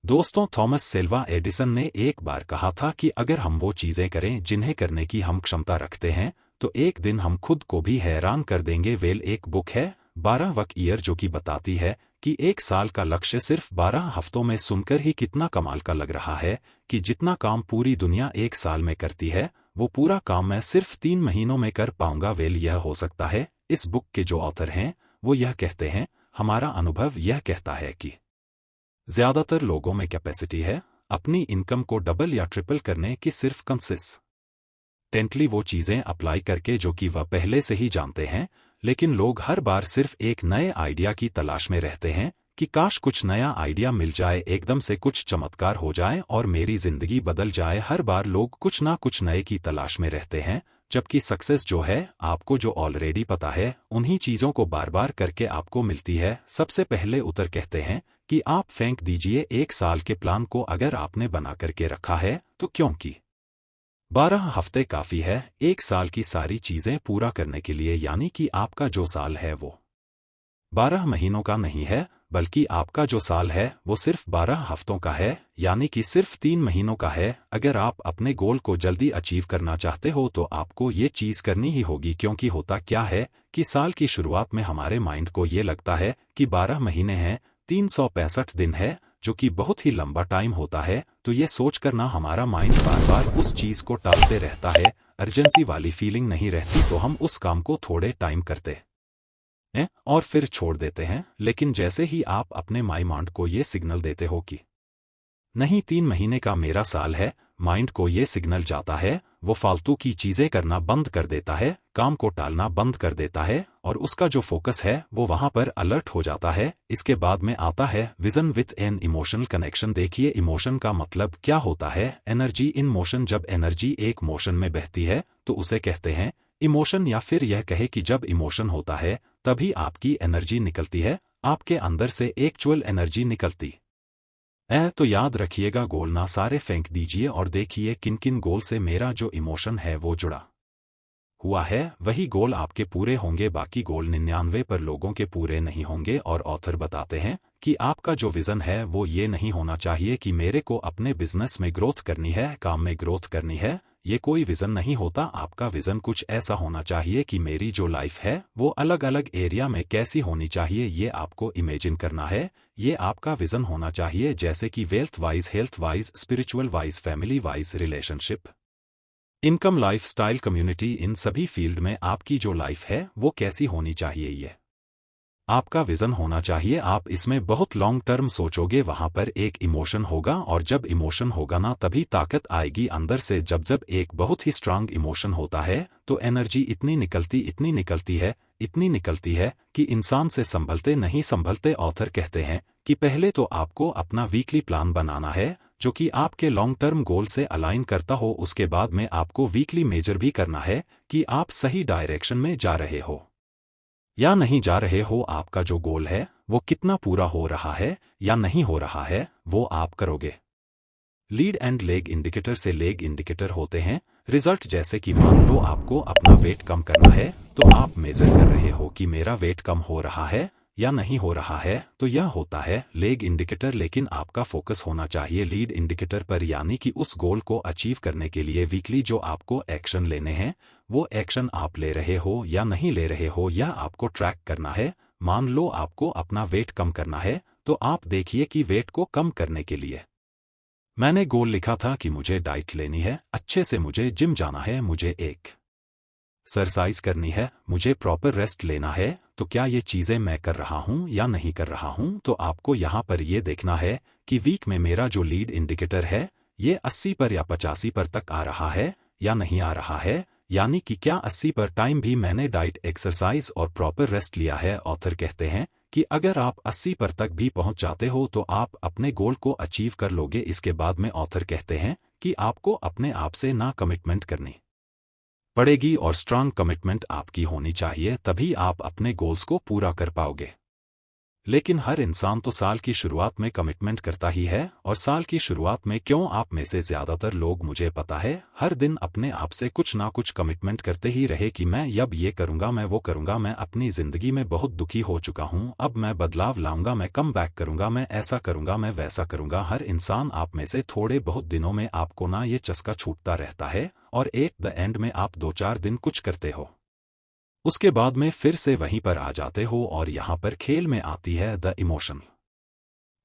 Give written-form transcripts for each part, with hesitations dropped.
दोस्तों, Thomas Selva Edison ने एक बार कहा था कि अगर हम वो चीजें करें जिन्हें करने की हम क्षमता रखते हैं तो एक दिन हम खुद को भी हैरान कर देंगे। वेल, एक बुक है 12 वर्क ईयर जो कि बताती है कि एक साल का लक्ष्य सिर्फ 12 हफ्तों में सुनकर ही कितना कमाल का लग रहा है कि जितना काम पूरी दुनिया एक साल में करती है वो पूरा काम मैं सिर्फ 3 महीनों में कर पाऊंगा। वेल, यह हो सकता है। इस बुक के जो ऑथर हैं वो यह कहते हैं, हमारा अनुभव यह कहता है कि ज्यादातर लोगों में कैपेसिटी है अपनी इनकम को डबल या ट्रिपल करने की, सिर्फ कंसिस्टेंटली वो चीजें अप्लाई करके जो कि वह पहले से ही जानते हैं। लेकिन लोग हर बार सिर्फ एक नए आइडिया की तलाश में रहते हैं कि काश कुछ नया आइडिया मिल जाए, एकदम से कुछ चमत्कार हो जाए और मेरी जिंदगी बदल जाए। हर बार लोग कुछ ना कुछ नए की तलाश में रहते हैं, जबकि सक्सेस जो है आपको जो ऑलरेडी पता है उन्हीं चीजों को बार बार करके आपको मिलती है। सबसे पहले उत्तर कहते हैं कि आप फेंक दीजिए एक साल के प्लान को। अगर आपने बना करके रखा है तो क्योंकि 12 हफ्ते काफी है एक साल की सारी चीजें पूरा करने के लिए। यानी कि आपका जो साल है वो 12 महीनों का नहीं है, बल्कि आपका जो साल है वो सिर्फ 12 हफ्तों का है, यानी कि सिर्फ 3 महीनों का है। अगर आप अपने गोल को जल्दी अचीव करना चाहते हो तो आपको ये चीज करनी ही होगी, क्योंकि होता क्या है कि साल की शुरुआत में हमारे माइंड को ये लगता है कि 12 महीने हैं, 365 दिन है, जो कि बहुत ही लंबा टाइम होता है। तो ये सोच कर ना हमारा माइंड बार बार उस चीज को टालते रहता है। अर्जेंसी वाली फीलिंग नहीं रहती तो हम उस काम को थोड़े टाइम करते और फिर छोड़ देते हैं। लेकिन जैसे ही आप अपने माइंड को ये सिग्नल देते हो कि नहीं, 3 महीने का मेरा साल है, माइंड को ये सिग्नल जाता है, वो फालतू की चीजें करना बंद कर देता है, काम को टालना बंद कर देता है और उसका जो फोकस है वो वहां पर अलर्ट हो जाता है। इसके बाद में आता है vision with an emotional connection. देखिए, इमोशन का मतलब क्या होता है? Energy in motion. जब एनर्जी एक मोशन में बहती है तो उसे कहते हैं इमोशन, या फिर यह कहे कि जब इमोशन होता है तभी आपकी एनर्जी निकलती है, आपके अंदर से एक्चुअल एनर्जी निकलती तो याद रखिएगा, गोल ना सारे फेंक दीजिए और देखिए किन किन गोल से मेरा जो इमोशन है वो जुड़ा हुआ है, वही गोल आपके पूरे होंगे। बाकी गोल 99 पर लोगों के पूरे नहीं होंगे। और ऑथर बताते हैं कि आपका जो विजन है वो ये नहीं होना चाहिए कि मेरे को अपने बिजनेस में ग्रोथ करनी है, काम में ग्रोथ करनी है। ये कोई विजन नहीं होता। आपका विजन कुछ ऐसा होना चाहिए कि मेरी जो लाइफ है वो अलग अलग एरिया में कैसी होनी चाहिए, ये आपको इमेजिन करना है। ये आपका विजन होना चाहिए, जैसे कि wealth wise, health wise, spiritual wise, family wise, relationship, income, lifestyle, community, इन सभी फील्ड में आपकी जो लाइफ है वो कैसी होनी चाहिए, ये आपका विजन होना चाहिए। आप इसमें बहुत लॉन्ग टर्म सोचोगे, वहां पर एक इमोशन होगा और जब इमोशन होगा ना तभी ताकत आएगी अंदर से। जब जब एक बहुत ही स्ट्रांग इमोशन होता है तो एनर्जी इतनी निकलती है कि इंसान से संभलते नहीं संभलते। ऑथर कहते हैं कि पहले तो आपको अपना वीकली प्लान बनाना है जो कि आपके लॉन्ग टर्म गोल से अलाइन करता हो। उसके बाद में आपको वीकली मेजर भी करना है कि आप सही डायरेक्शन में जा रहे हो या नहीं जा रहे हो। आपका जो गोल है वो कितना पूरा हो रहा है या नहीं हो रहा है वो आप करोगे। लीड एंड लेग इंडिकेटर से लेग इंडिकेटर होते हैं रिजल्ट। जैसे कि मान लो आपको अपना वेट कम करना है तो आप मेजर कर रहे हो कि मेरा वेट कम हो रहा है या नहीं हो रहा है, तो यह होता है लेग इंडिकेटर। लेकिन आपका फोकस होना चाहिए लीड इंडिकेटर पर, यानी कि उस गोल को अचीव करने के लिए वीकली जो आपको एक्शन लेने हैं वो एक्शन आप ले रहे हो या नहीं ले रहे हो, यह आपको ट्रैक करना है। मान लो आपको अपना वेट कम करना है तो आप देखिए कि वेट को कम करने के लिए मैंने गोल लिखा था कि मुझे डाइट लेनी है अच्छे से, मुझे जिम जाना है, मुझे एक एक्सरसाइज करनी है, मुझे प्रॉपर रेस्ट लेना है। तो क्या ये चीजें मैं कर रहा हूं या नहीं कर रहा हूं? तो आपको यहां पर ये देखना है कि वीक में मेरा जो लीड इंडिकेटर है ये 80 पर या 85 पर तक आ रहा है या नहीं आ रहा है, यानी कि क्या 80 पर टाइम भी मैंने डाइट, एक्सरसाइज और प्रॉपर रेस्ट लिया है। ऑथर कहते हैं कि अगर आप 80 पर तक भी पहुंच जाते हो तो आप अपने गोल को अचीव कर लोगे। इसके बाद में ऑथर कहते हैं कि आपको अपने आप से ना कमिटमेंट करनी पड़ेगी और स्ट्रांग कमिटमेंट आपकी होनी चाहिए, तभी आप अपने गोल्स को पूरा कर पाओगे। लेकिन हर इंसान तो साल की शुरुआत में कमिटमेंट करता ही है, और साल की शुरुआत में क्यों आप में से ज्यादातर लोग, मुझे पता है, हर दिन अपने आप से कुछ ना कुछ कमिटमेंट करते ही रहे कि मैं अब ये करूंगा, मैं वो करूंगा, मैं अपनी जिंदगी में बहुत दुखी हो चुका हूं, अब मैं बदलाव लाऊंगा, मैं कम बैक करूंगा, मैं ऐसा करूंगा, मैं वैसा करूंगा। हर इंसान आप में से थोड़े बहुत दिनों में आपको ना ये चस्का छूटता रहता है, और एट द एंड में आप 2-4 दिन कुछ करते हो, उसके बाद में फिर से वहीं पर आ जाते हो, और यहां पर खेल में आती है the emotion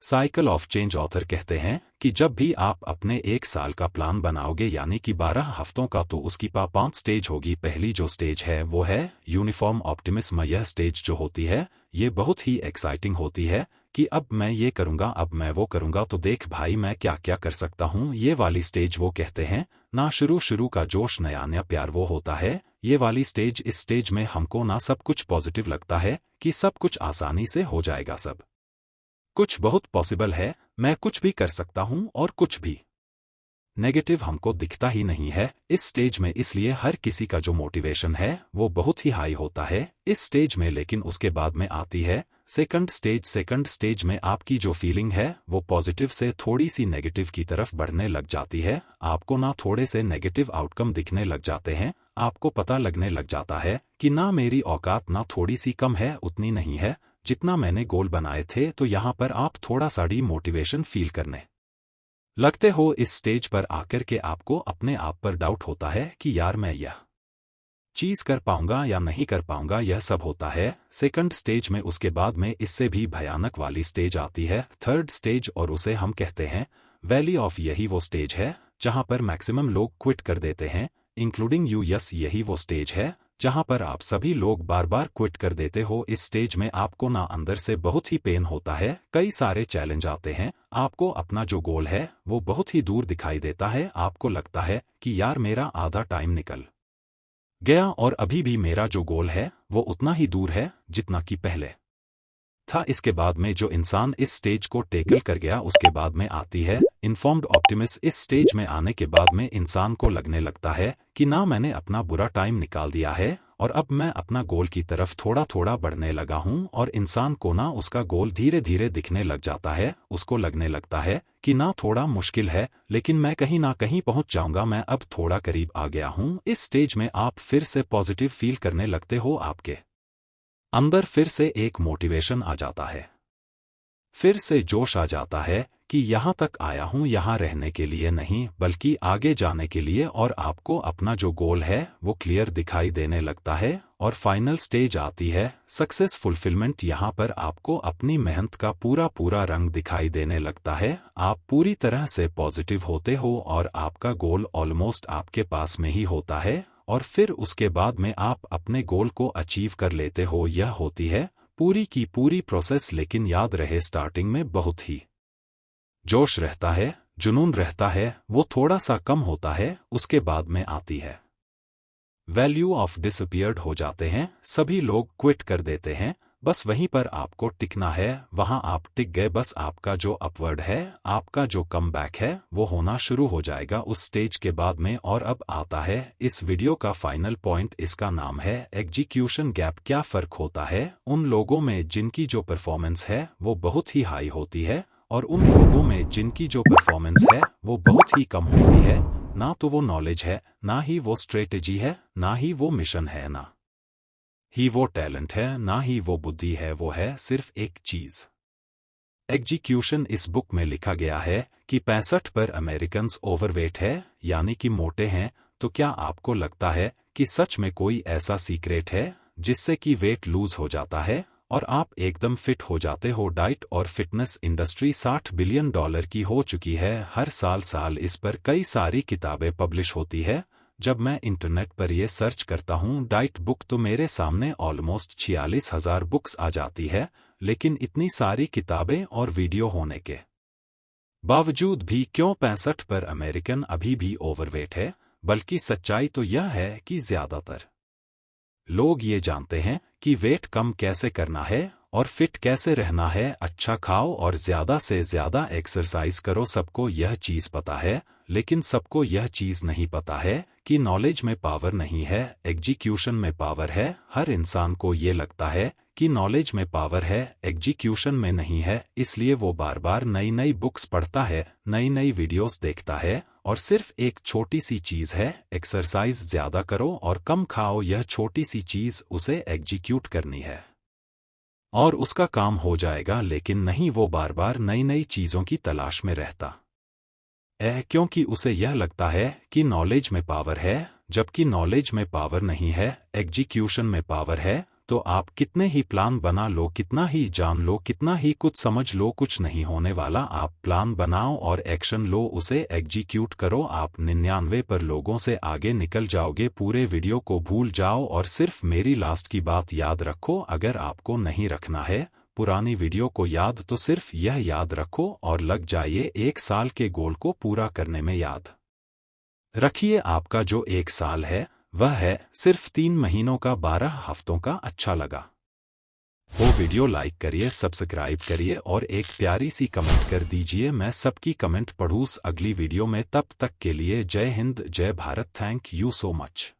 cycle of change. Author कहते हैं कि जब भी आप अपने 1 साल का प्लान बनाओगे, यानी कि 12 हफ्तों का, तो उसकी 5 स्टेज होगी। पहली जो स्टेज है वो है यूनिफॉर्म ऑप्टिमिज्म। यह स्टेज जो होती है ये बहुत ही एक्साइटिंग होती है कि अब मैं ये करूंगा, अब मैं वो करूंगा, तो देख भाई मैं क्या क्या कर सकता हूं। ये वाली स्टेज वो कहते हैं ना शुरू का जोश, नया नया प्यार वो होता है। ये वाली स्टेज, इस स्टेज में हमको ना सब कुछ पॉजिटिव लगता है कि सब कुछ आसानी से हो जाएगा, सब कुछ बहुत पॉसिबल है, मैं कुछ भी कर सकता हूं, और कुछ भी नेगेटिव हमको दिखता ही नहीं है इस स्टेज में। इसलिए हर किसी का जो मोटिवेशन है वो बहुत ही हाई होता है इस स्टेज में। लेकिन उसके बाद में आती है सेकंड स्टेज। सेकंड स्टेज में आपकी जो फीलिंग है वो पॉजिटिव से थोड़ी सी नेगेटिव की तरफ बढ़ने लग जाती है। आपको ना थोड़े से नेगेटिव आउटकम दिखने लग जाते हैं, आपको पता लगने लग जाता है कि ना मेरी औकात ना थोड़ी सी कम है, उतनी नहीं है जितना मैंने गोल बनाए थे। तो यहाँ पर आप थोड़ा सा डिमोटिवेशन फील करने लगते हो। इस स्टेज पर आकर के आपको अपने आप पर डाउट होता है कि यार मैं यह चीज कर पाऊंगा या नहीं कर पाऊंगा, यह सब होता है सेकंड स्टेज में। उसके बाद में इससे भी भयानक वाली स्टेज आती है थर्ड स्टेज, और उसे हम कहते हैं वैली ऑफ। यही वो स्टेज है जहां पर मैक्सिमम लोग क्विट कर देते हैं, इंक्लूडिंग यू। यस, यही वो स्टेज है जहां पर आप सभी लोग बार बार क्विट कर देते हो। इस स्टेज में आपको ना अंदर से बहुत ही पेन होता है, कई सारे चैलेंज आते हैं, आपको अपना जो गोल है वो बहुत ही दूर दिखाई देता है। आपको लगता है कि यार मेरा आधा टाइम निकल गया, और अभी भी मेरा जो गोल है वो उतना ही दूर है जितना कि पहले था। इसके बाद में जो इंसान इस स्टेज को टेकल कर गया, उसके बाद में आती है इन्फॉर्म्ड ऑप्टिमिस्ट। इस स्टेज में आने के बाद में इंसान को लगने लगता है कि ना मैंने अपना बुरा टाइम निकाल दिया है, और अब मैं अपना गोल की तरफ थोड़ा थोड़ा बढ़ने लगा हूं। और इंसान को ना उसका गोल धीरे धीरे दिखने लग जाता है, उसको लगने लगता है कि ना थोड़ा मुश्किल है लेकिन मैं कहीं ना कहीं पहुंच जाऊंगा, मैं अब थोड़ा करीब आ गया हूं। इस स्टेज में आप फिर से पॉजिटिव फील करने लगते हो, आपके अंदर फिर से एक मोटिवेशन आ जाता है, फिर से जोश आ जाता है कि यहां तक आया हूं यहां रहने के लिए नहीं बल्कि आगे जाने के लिए, और आपको अपना जो गोल है वो क्लियर दिखाई देने लगता है। और फाइनल स्टेज आती है सक्सेस फुलफिलमेंट। यहां पर आपको अपनी मेहनत का पूरा पूरा रंग दिखाई देने लगता है, आप पूरी तरह से पॉजिटिव होते हो और आपका गोल ऑलमोस्ट आपके पास में ही होता है, और फिर उसके बाद में आप अपने गोल को अचीव कर लेते हो। यह होती है पूरी की पूरी प्रोसेस। लेकिन याद रहे स्टार्टिंग में बहुत ही जोश रहता है, जुनून रहता है, वो थोड़ा सा कम होता है। उसके बाद में आती है वैल्यू ऑफ डिसअपियर्ड हो जाते हैं, सभी लोग क्विट कर देते हैं, बस वहीं पर आपको टिकना है, वहां आप टिक गए। बस आपका जो अपवर्ड है, आपका जो कमबैक है वो होना शुरू हो जाएगा उस स्टेज के बाद में। और अब आता है इस वीडियो का फाइनल पॉइंट, इसका नाम है एग्जीक्यूशन गैप। क्या फर्क होता है उन लोगों में जिनकी जो परफॉर्मेंस है वो बहुत ही हाई होती है, और उन लोगों में जिनकी जो परफॉर्मेंस है वो बहुत ही कम होती है। ना तो वो नॉलेज है, ना ही वो स्ट्रेटेजी है, ना ही वो मिशन है, ना ही वो टैलेंट है, ना ही वो बुद्धि है, वो है सिर्फ एक चीज एग्जीक्यूशन। इस बुक में लिखा गया है कि 65 पर अमेरिकन्स ओवरवेट है, यानी कि मोटे हैं। तो क्या आपको लगता है कि सच में कोई ऐसा सीक्रेट है जिससे कि वेट लूज हो जाता है और आप एकदम फिट हो जाते हो? डाइट और फिटनेस इंडस्ट्री $60 बिलियन की हो चुकी है हर साल इस पर कई सारी किताबें पब्लिश होती है। जब मैं इंटरनेट पर ये सर्च करता हूँ डाइट बुक, तो मेरे सामने ऑलमोस्ट 46,000 बुक्स आ जाती है। लेकिन इतनी सारी किताबें और वीडियो होने के बावजूद भी क्यों 65 पर अमेरिकन अभी भी ओवरवेट है? बल्कि सच्चाई तो यह है कि ज्यादातर लोग ये जानते हैं कि वेट कम कैसे करना है और फिट कैसे रहना है। अच्छा खाओ और ज्यादा से ज्यादा एक्सरसाइज करो, सबको यह चीज पता है। लेकिन सबको यह चीज नहीं पता है कि नॉलेज में पावर नहीं है, एग्जीक्यूशन में पावर है। हर इंसान को ये लगता है कि नॉलेज में पावर है, एग्जीक्यूशन में नहीं है, इसलिए वो बार बार नई नई बुक्स पढ़ता है, नई नई वीडियोस देखता है, और सिर्फ एक छोटी सी चीज़ है, एक्सरसाइज ज़्यादा करो और कम खाओ। यह छोटी सी चीज़ उसे एग्जीक्यूट करनी है और उसका काम हो जाएगा, लेकिन नहीं, वो बार बार नई नई चीज़ों की तलाश में रहता क्योंकि उसे यह लगता है कि नॉलेज में पावर है, जबकि नॉलेज में पावर नहीं है, एग्जीक्यूशन में पावर है। तो आप कितने ही प्लान बना लो, कितना ही जान लो, कितना ही कुछ समझ लो, कुछ नहीं होने वाला। आप प्लान बनाओ और एक्शन लो, उसे एग्जीक्यूट करो। आप 99 पर लोगों से आगे निकल जाओगे। पूरे वीडियो को भूल जाओ और सिर्फ मेरी लास्ट की बात याद रखो। अगर आपको नहीं रखना है पुरानी वीडियो को याद, तो सिर्फ यह याद रखो और लग जाइए 1 साल के गोल को पूरा करने में। याद रखिए, आपका जो 1 साल है वह है सिर्फ 3 महीनों का, 12 हफ्तों का। अच्छा लगा वो वीडियो लाइक करिए, सब्सक्राइब करिए और एक प्यारी सी कमेंट कर दीजिए। मैं सबकी कमेंट पढ़ूँ अगली वीडियो में। तब तक के लिए जय हिंद, जय Bharat. Thank you so much.